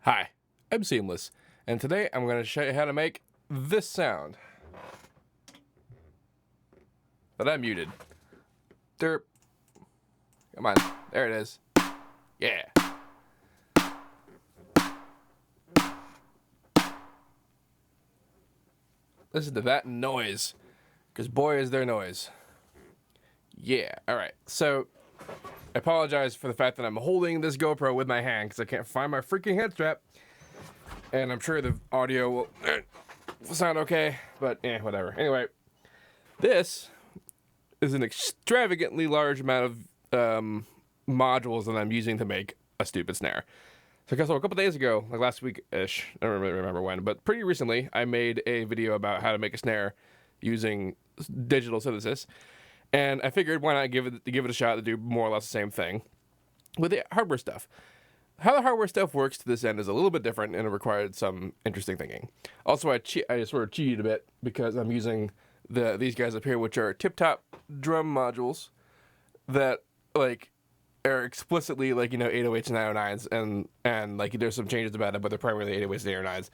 Hi, I'm Seamless, and today I'm going to show you how to make this sound. But I'm muted. Derp. Come on, there it is. Yeah. Listen to that noise, because boy is there noise. Yeah, alright, so I apologize for the fact that I'm holding this GoPro with my hand because I can't find my freaking head strap. And I'm sure the audio will sound okay, but whatever. Anyway, this is an extravagantly large amount of modules that I'm using to make a stupid snare. So a couple days ago, like last week-ish, I don't really remember when, but pretty recently, I made a video about how to make a snare using digital synthesis. And I figured, why not give it a shot to do more or less the same thing with the hardware stuff. How the hardware stuff works to this end is a little bit different, and it required some interesting thinking. Also, I sort of cheated a bit because I'm using these guys up here, which are tip-top drum modules that like are explicitly like 808s and 909s, and like there's some changes about it, but they're primarily 808s and 809s,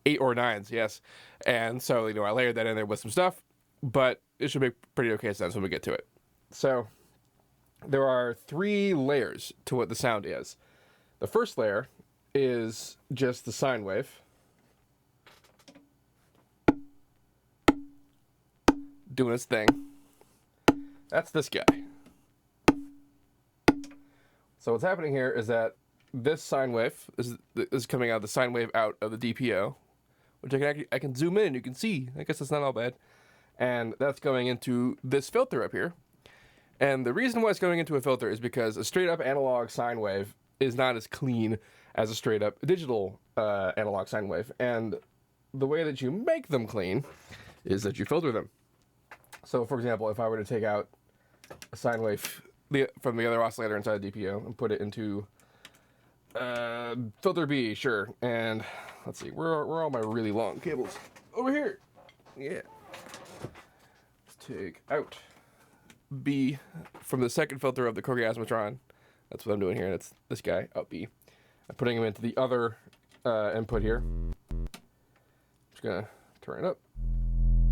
8 or 9s, yes. And so I layered that in there with some stuff, but it should make pretty okay sense when we get to it. So there are 3 layers to what the sound is. The first layer is just the sine wave doing its thing. That's this guy. So what's happening here is that this sine wave is coming out, the sine wave out of the DPO, which I can zoom in. You can see. I guess it's not all bad. And that's going into this filter up here. And the reason why it's going into a filter is because a straight up analog sine wave is not as clean as a straight up digital analog sine wave. And the way that you make them clean is that you filter them. So for example, if I were to take out a sine wave from the other oscillator inside the DPO and put it into filter B, sure. And let's see, where are all my really long cables? Over here. Yeah. Take out B from the second filter of the Corgasmatron. That's what I'm doing here. That's this guy, out B. I'm putting him into the other input here. Just gonna turn it up.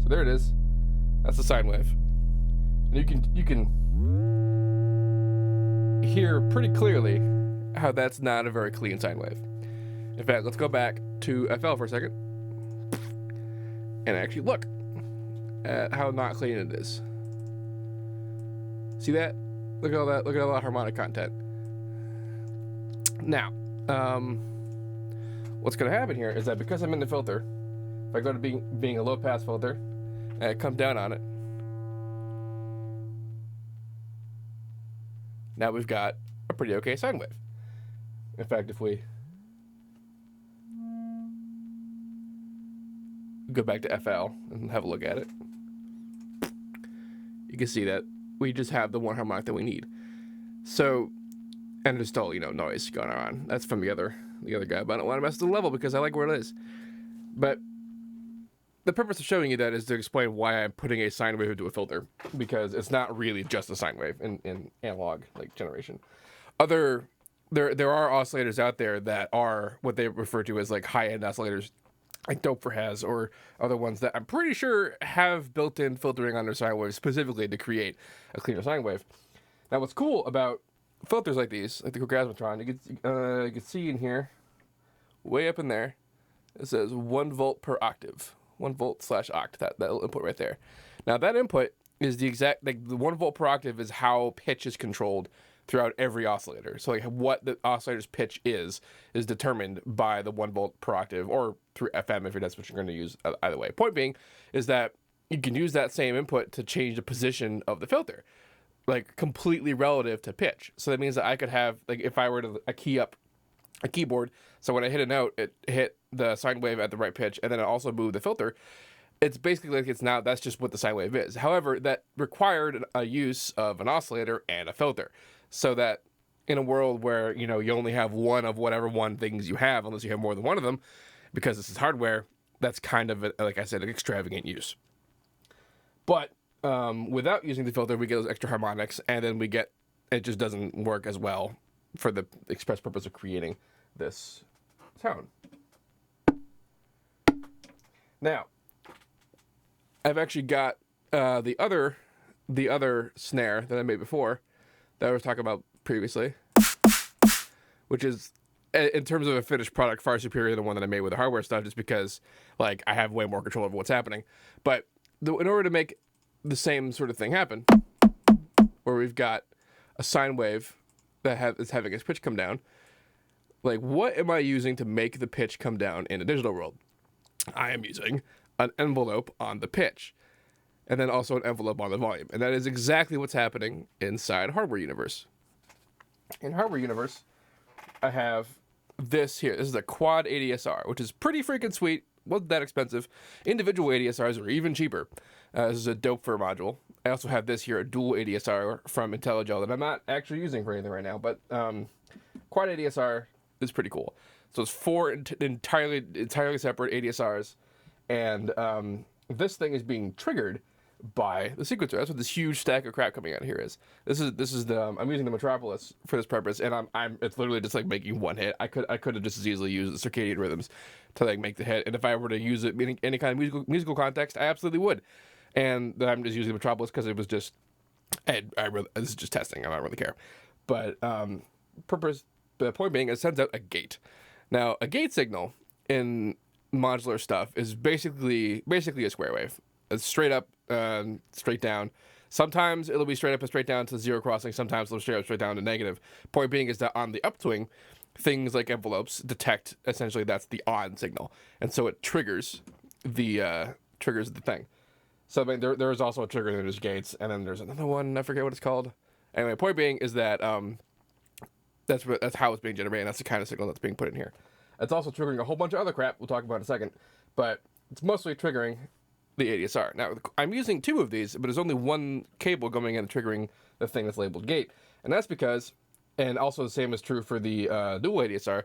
So there it is. That's the sine wave. And you can hear pretty clearly how that's not a very clean sine wave. In fact, let's go back to FL for a second and actually look at how not clean it is. See that? Look at all that. Look at all that harmonic content. Now, what's going to happen here is that because I'm in the filter, if I go to being a low pass filter and I come down on it, now we've got a pretty okay sine wave. In fact, if we go back to FL and have a look at it, you can see that we just have the one harmonic that we need. So, and there's still, noise going on. That's from the other guy, but I don't want to mess with the level because I like where it is. But the purpose of showing you that is to explain why I'm putting a sine wave into a filter, because it's not really just a sine wave in analog generation. There are oscillators out there that are what they refer to as like high-end oscillators, like Doper has, or other ones that I'm pretty sure have built-in filtering on their sine waves specifically to create a cleaner sine wave. Now, what's cool about filters like these, like the Corgasmatron, you can see in here, way up in there, it says 1 volt per octave, 1 volt/oct. That little input right there. Now, that input is the exact, like the 1 volt per octave is how pitch is controlled throughout every oscillator. So like what the oscillator's pitch is determined by the 1 volt per octave, or through FM if that's what you're going to use. Either way, point being is that you can use that same input to change the position of the filter, like completely relative to pitch. So that means that I could have, like, if I were to key up a keyboard, so when I hit a note, it hit the sine wave at the right pitch, and then it also moved the filter. It's basically like that's just what the sine wave is. However, that required a use of an oscillator and a filter, so that in a world where you only have one of whatever one things you have, unless you have more than one of them, because this is hardware, that's kind of like I said, an extravagant use. But without using the filter, we get those extra harmonics, and then it just doesn't work as well for the express purpose of creating this tone. Now, I've actually got the other snare that I made before that I was talking about previously, which is, in terms of a finished product, far superior to the one that I made with the hardware stuff, just because, like, I have way more control over what's happening. But in order to make the same sort of thing happen, where we've got a sine wave that is having its pitch come down, like, what am I using to make the pitch come down in a digital world? I am using an envelope on the pitch, and then also an envelope on the volume. And that is exactly what's happening inside Hardware Universe. In Hardware Universe, I have this here. This is a quad ADSR, which is pretty freaking sweet. Wasn't that expensive. Individual ADSRs are even cheaper. This is a dope for a module. I also have this here, a dual ADSR from IntelliGel that I'm not actually using for anything right now, but quad ADSR is pretty cool. So it's 4 entirely separate ADSRs, and this thing is being triggered by the sequencer. That's what this huge stack of crap coming out of here is. This is the I'm using the Metropolis for this purpose, and it's literally just like making one hit. I could have just as easily used the circadian rhythms to like make the hit, and if I were to use it in any kind of musical context, I absolutely would. And then I'm just using the Metropolis because it was just this is just testing. I don't really care, but the point being, it sends out a gate. Now, a gate signal in modular stuff is basically a square wave. It's straight up, straight down. Sometimes it'll be straight up and straight down to zero crossing. Sometimes it'll straight up, straight down to negative. Point being is that on the upswing, things like envelopes detect essentially that's the on signal, and so it triggers the thing. So I mean, there is also a trigger. There's gates, and then there's another one. I forget what it's called. Anyway, point being is that that's how it's being generated. That's the kind of signal that's being put in here. It's also triggering a whole bunch of other crap we'll talk about in a second, but it's mostly triggering the ADSR. Now, I'm using 2 of these, but there's only one cable going in and triggering the thing that's labeled gate, and that's because, and also the same is true for the dual ADSR,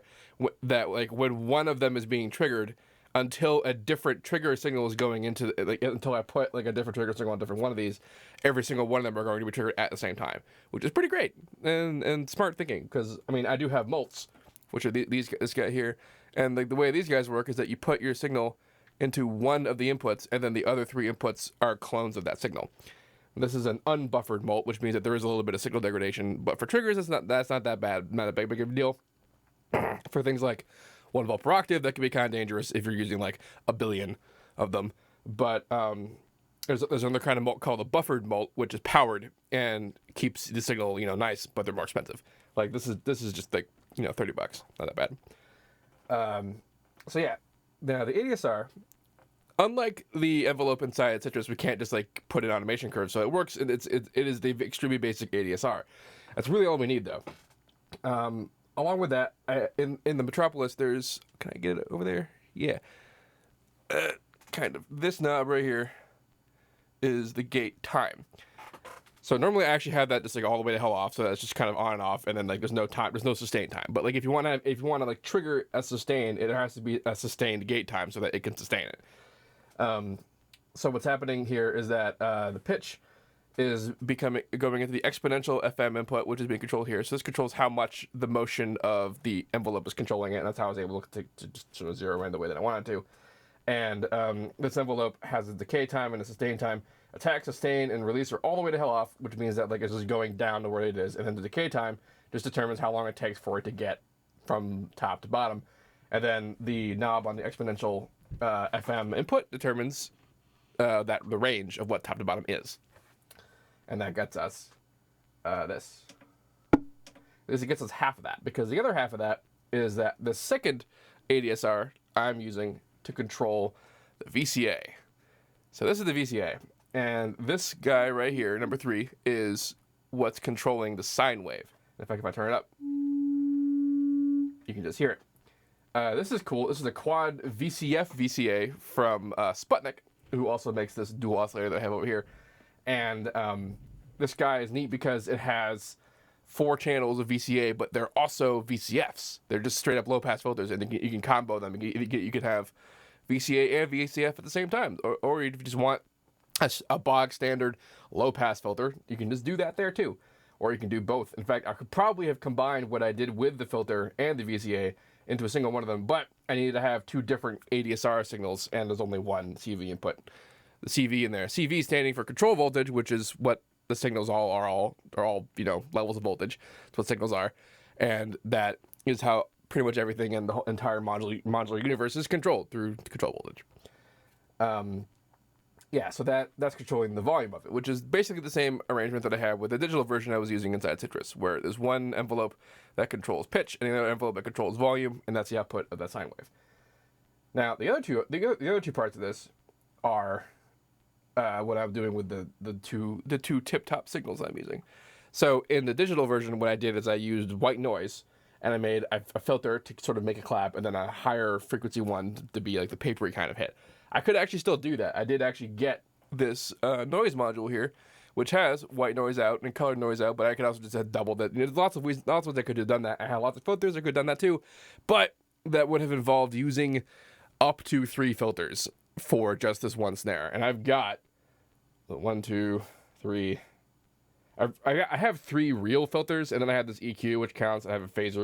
that like when one of them is being triggered, until a different trigger signal is going into until I put like a different trigger signal on a different one of these, every single one of them are going to be triggered at the same time, which is pretty great and smart thinking, because I mean I do have mults, which are this guy here, and the way these guys work is that you put your signal into one of the inputs, and then the other 3 inputs are clones of that signal. This is an unbuffered mult, which means that there is a little bit of signal degradation, but for triggers that's not that bad, not a big of a deal. For things like 1 volt per octave, that can be kind of dangerous if you're using like a billion of them. But there's another kind of mult called a buffered mult, which is powered and keeps the signal nice, but they're more expensive. Like this is just like $30, not that bad. So yeah, now the ADSR, unlike the envelope inside Citrus, we can't just like put an automation curve, so it works. And it is the extremely basic ADSR. That's really all we need though. Along with that, in the Metropolis, there's, can I get it over there? Yeah. Kind of. This knob right here is the gate time. So normally I actually have that just like all the way the hell off, so that's just kind of on and off, and then like there's no sustain time. But like if you want to like trigger a sustain, it has to be a sustained gate time so that it can sustain it. So what's happening here is that the pitch is going into the exponential FM input, which is being controlled here. So this controls how much the motion of the envelope is controlling it, and that's how I was able to just sort of zero in the way that I wanted to. And this envelope has a decay time and a sustain time. Attack, sustain, and release are all the way to hell off, which means that like it's just going down to where it is, and then the decay time just determines how long it takes for it to get from top to bottom. And then the knob on the exponential FM input determines the range of what top to bottom is. And that gets us this. It gets us half of that, because the other half of that is that the second ADSR I'm using to control the VCA. So this is the VCA, and this guy right here, number 3, is what's controlling the sine wave. In fact, if I turn it up, you can just hear it. This is cool. This is a quad Vcf Vca from Sputnik, who also makes this dual oscillator that I have over here. And this guy is neat because it has 4 channels of VCA, but they're also VCFs. They're just straight up low pass filters, and you can combo them. You could have VCA and VCF at the same time, or if you just want a bog standard low pass filter, you can just do that there too, or you can do both. In fact, I could probably have combined what I did with the filter and the VCA into a single one of them, but I needed to have two different ADSR signals, and there's only one CV input. The CV in there. CV standing for control voltage, which is what the signals are all levels of voltage. That's what signals are, and that is how pretty much everything in the whole entire modular universe is controlled through control voltage. Yeah, so that's controlling the volume of it, which is basically the same arrangement that I have with the digital version I was using inside Citrus, where there's one envelope that controls pitch and another envelope that controls volume, and that's the output of that sine wave. Now, the other two parts of this are what I'm doing with the two tip-top signals I'm using. So in the digital version, what I did is I used white noise, and I made a filter to sort of make a clap, and then a higher frequency one to be like the papery kind of hit. I could actually still do that. I did actually get this noise module here, which has white noise out and colored noise out, but I could also just have doubled it. There's lots of ways I could have done that. I had lots of filters, I could have done that too, but that would have involved using up to 3 filters for just this one snare. And I've got 1, 2, 3. I have 3 real filters, and then I have this EQ, which counts. I have a phase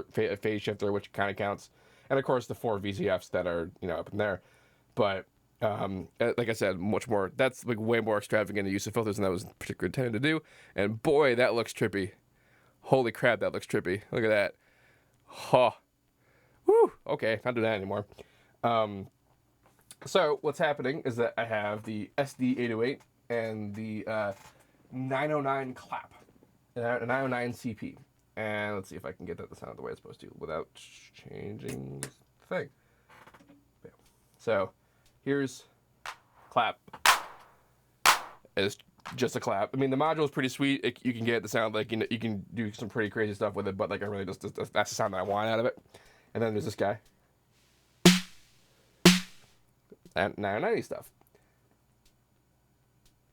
shifter, which kind of counts, and of course the 4 VCFs that are up in there. But like I said, much more. That's like way more extravagant use of filters than I was particularly intended to do. And boy, that looks trippy. Holy crap, that looks trippy. Look at that. Huh. Woo. Okay, not doing that anymore. So what's happening is that I have the SD808 and the 909 clap, 909 CP. And let's see if I can get that to sound the way it's supposed to without changing the thing. Bam. So here's clap. It's just a clap. I mean, the module is pretty sweet. You can get it to sound like, you can do some pretty crazy stuff with it, but like I really just that's the sound that I want out of it. And then there's this guy. And 990 stuff.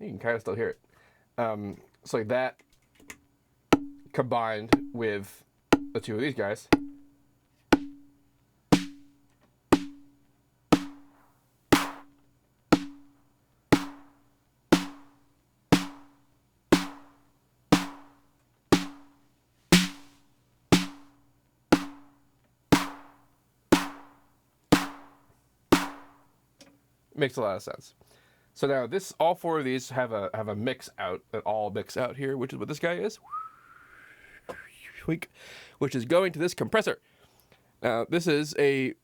You can kind of still hear it. So like that combined with the two of these guys. Makes a lot of sense. So now all 4 of these have a mix out, that all mix out here, which is what this guy is, which is going to this compressor. Now this is a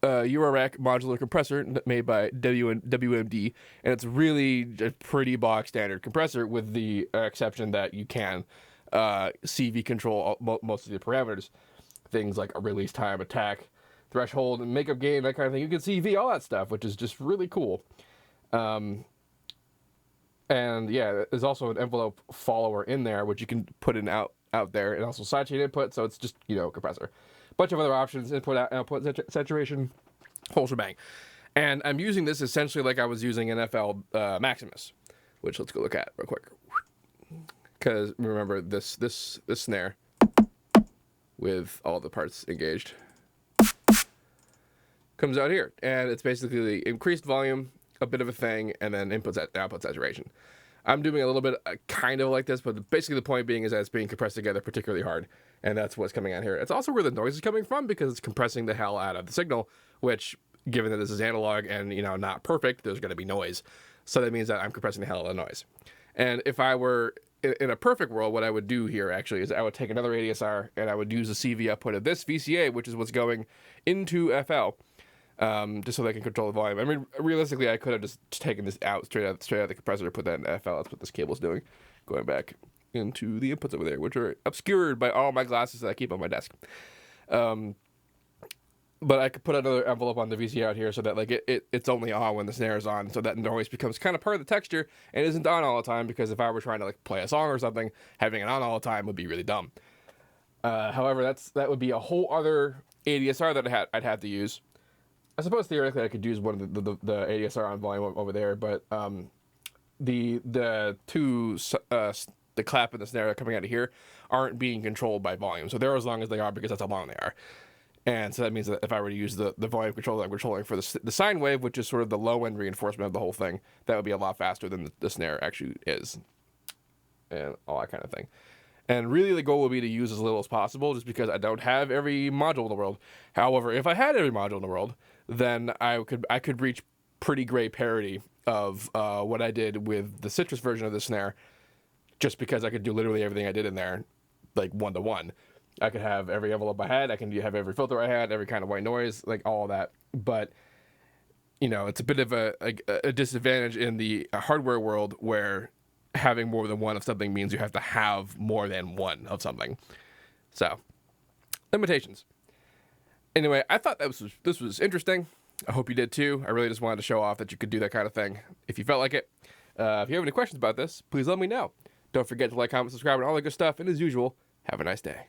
Eurorack modular compressor made by WMD, and it's really a pretty box standard compressor, with the exception that you can CV control most of the parameters, things like a release time, attack, threshold, and makeup gain, that kind of thing. You can CV all that stuff, which is just really cool. And yeah, there's also an envelope follower in there, which you can put in out there, and also sidechain input, so it's just, compressor. Bunch of other options, input, output, saturation, whole shebang. And I'm using this essentially like I was using an FL Maximus, which let's go look at real quick. Because remember, this snare with all the parts engaged comes out here, and it's basically the increased volume, a bit of a thing, and then output saturation. I'm doing a little bit kind of like this, but basically the point being is that it's being compressed together particularly hard, and that's what's coming out here. It's also where the noise is coming from, because it's compressing the hell out of the signal, which, given that this is analog and not perfect, there's going to be noise. So that means that I'm compressing the hell out of the noise. And if I were in a perfect world, what I would do here actually is I would take another ADSR and I would use the CV output of this Vca, which is what's going into FL. Just so they can control the volume. I mean, realistically, I could have just taken this out straight out of the compressor and put that in FL. That's what this cable's doing. Going back into the inputs over there, which are obscured by all my glasses that I keep on my desk. But I could put another envelope on the VC out here so that like it's only on when the snare is on, so that noise becomes kind of part of the texture and isn't on all the time. Because if I were trying to like play a song or something, having it on all the time would be really dumb. However, that would be a whole other ADSR that I'd have to use. I suppose theoretically I could use one of the ADSR on volume over there, but the two the clap and the snare that are coming out of here aren't being controlled by volume, so they're as long as they are because that's how long they are. And so that means that if I were to use the volume control that I'm controlling for the sine wave, which is sort of the low end reinforcement of the whole thing, that would be a lot faster than the snare actually is, and all that kind of thing. And really the goal would be to use as little as possible, just because I don't have every module in the world. However, if I had every module in the world, then I could reach pretty great parity of what I did with the Citrus version of the Snare, just because I could do literally everything I did in there, like 1-to-1. I could have every envelope I had, I can have every filter I had, every kind of white noise, like all of that. But, you know, it's a bit of a disadvantage in the hardware world where having more than one of something means you have to have more than one of something. So, limitations. Anyway, I thought this was interesting. I hope you did too. I really just wanted to show off that you could do that kind of thing if you felt like it. If you have any questions about this, please let me know. Don't forget to like, comment, subscribe, and all that good stuff. And as usual, have a nice day.